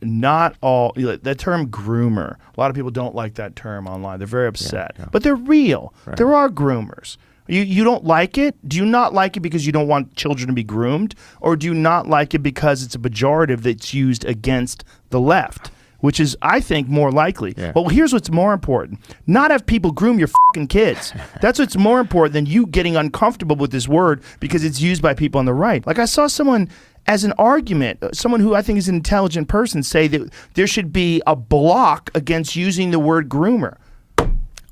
not all, that term groomer, a lot of people don't like that term online. They're very upset. But they're real. Right. There are groomers. You don't like it? Do you not like it because you don't want children to be groomed? Or do you not like it because it's a pejorative that's used against the left? Which is, I think, more likely. Yeah. Well, here's what's more important. Not have people groom your fucking kids. That's what's more important than you getting uncomfortable with this word because it's used by people on the right. Like I saw someone as an argument, someone who I think is an intelligent person, say that there should be a block against using the word groomer.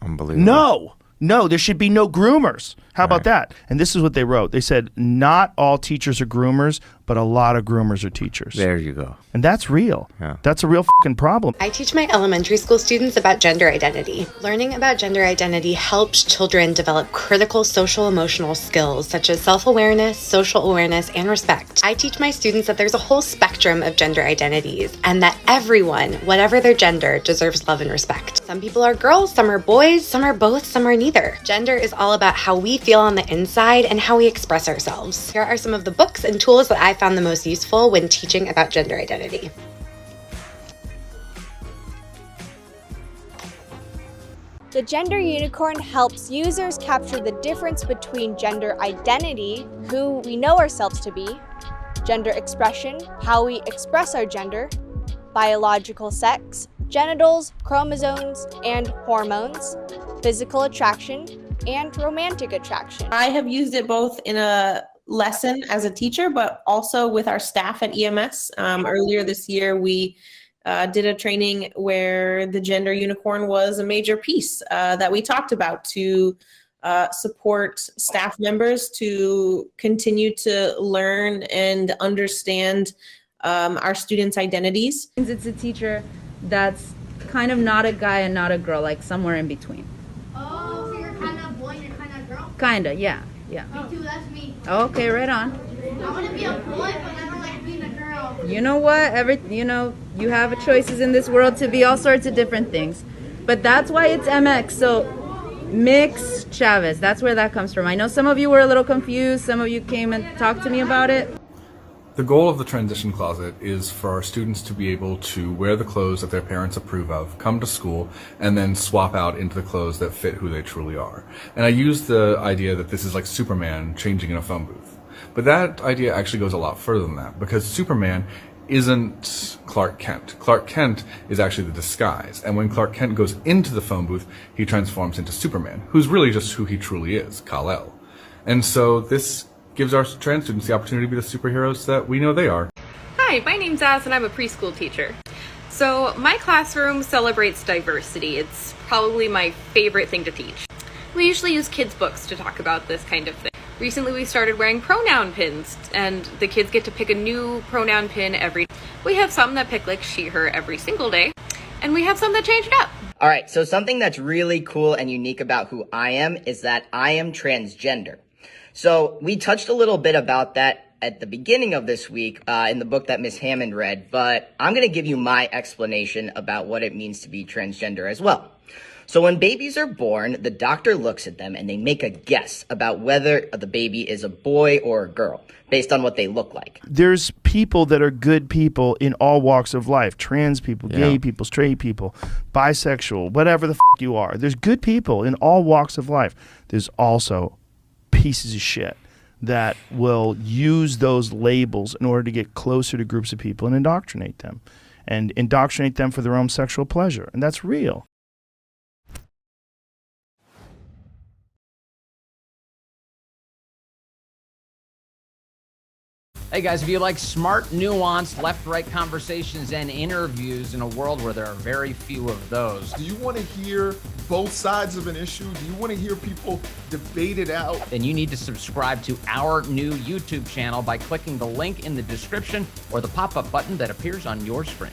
Unbelievable. No, there should be no groomers. How about that? And this is what they wrote. They said, not all teachers are groomers, but a lot of groomers are teachers. There you go. And that's real. Yeah. That's a real fucking problem. I teach my elementary school students about gender identity. Learning about gender identity helps children develop critical social emotional skills such as self-awareness, social awareness, and respect. I teach my students that there's a whole spectrum of gender identities and that everyone, whatever their gender, deserves love and respect. Some people are girls, some are boys, some are both, some are neither. Gender is all about how we feel on the inside and how we express ourselves. Here are some of the books and tools that I found the most useful when teaching about gender identity. The Gender Unicorn helps users capture the difference between gender identity, who we know ourselves to be, gender expression, how we express our gender, biological sex, genitals, chromosomes, and hormones, physical attraction, and romantic attraction. I have used it both in a lesson as a teacher, but also with our staff at EMS. Earlier this year, we did a training where the Gender Unicorn was a major piece that we talked about to support staff members to continue to learn and understand our students' identities. It's a teacher that's kind of not a guy and not a girl, like somewhere in between. Oh, so you're kind of boy, you're kind of girl? Kinda, yeah. Me too, that's me. Okay, right on. I want to be a boy, but I don't like being a girl. You know what? You have choices in this world to be all sorts of different things. But that's why it's MX, so Mix Chavez. That's where that comes from. I know some of you were a little confused. Some of you came and talked to me about it. The goal of the transition closet is for our students to be able to wear the clothes that their parents approve of, come to school, and then swap out into the clothes that fit who they truly are. And I use the idea that this is like Superman changing in a phone booth. But that idea actually goes a lot further than that, because Superman isn't Clark Kent. Clark Kent is actually the disguise. And when Clark Kent goes into the phone booth, he transforms into Superman, who's really just who he truly is, Kal-El. And so this gives our trans students the opportunity to be the superheroes that we know they are. Hi, my name's Az and I'm a preschool teacher. So my classroom celebrates diversity. It's probably my favorite thing to teach. We usually use kids' books to talk about this kind of thing. Recently we started wearing pronoun pins and the kids get to pick a new pronoun pin every day. We have some that pick like she, her every single day, and we have some that change it up. All right, so something that's really cool and unique about who I am is that I am transgender. So we touched a little bit about that at the beginning of this week in the book that Miss Hammond read, but I'm going to give you my explanation about what it means to be transgender as well. So when babies are born, the doctor looks at them and they make a guess about whether the baby is a boy or a girl based on what they look like. There's people that are good people in all walks of life. Trans people, gay people, straight people, bisexual, whatever the you are. There's good people in all walks of life. There's also pieces of shit that will use those labels in order to get closer to groups of people and indoctrinate them for their own sexual pleasure. And that's real. Hey guys, if you like smart, nuanced, left-right conversations and interviews in a world where there are very few of those. Do you want to hear both sides of an issue? Do you want to hear people debate it out? Then you need to subscribe to our new YouTube channel by clicking the link in the description or the pop-up button that appears on your screen.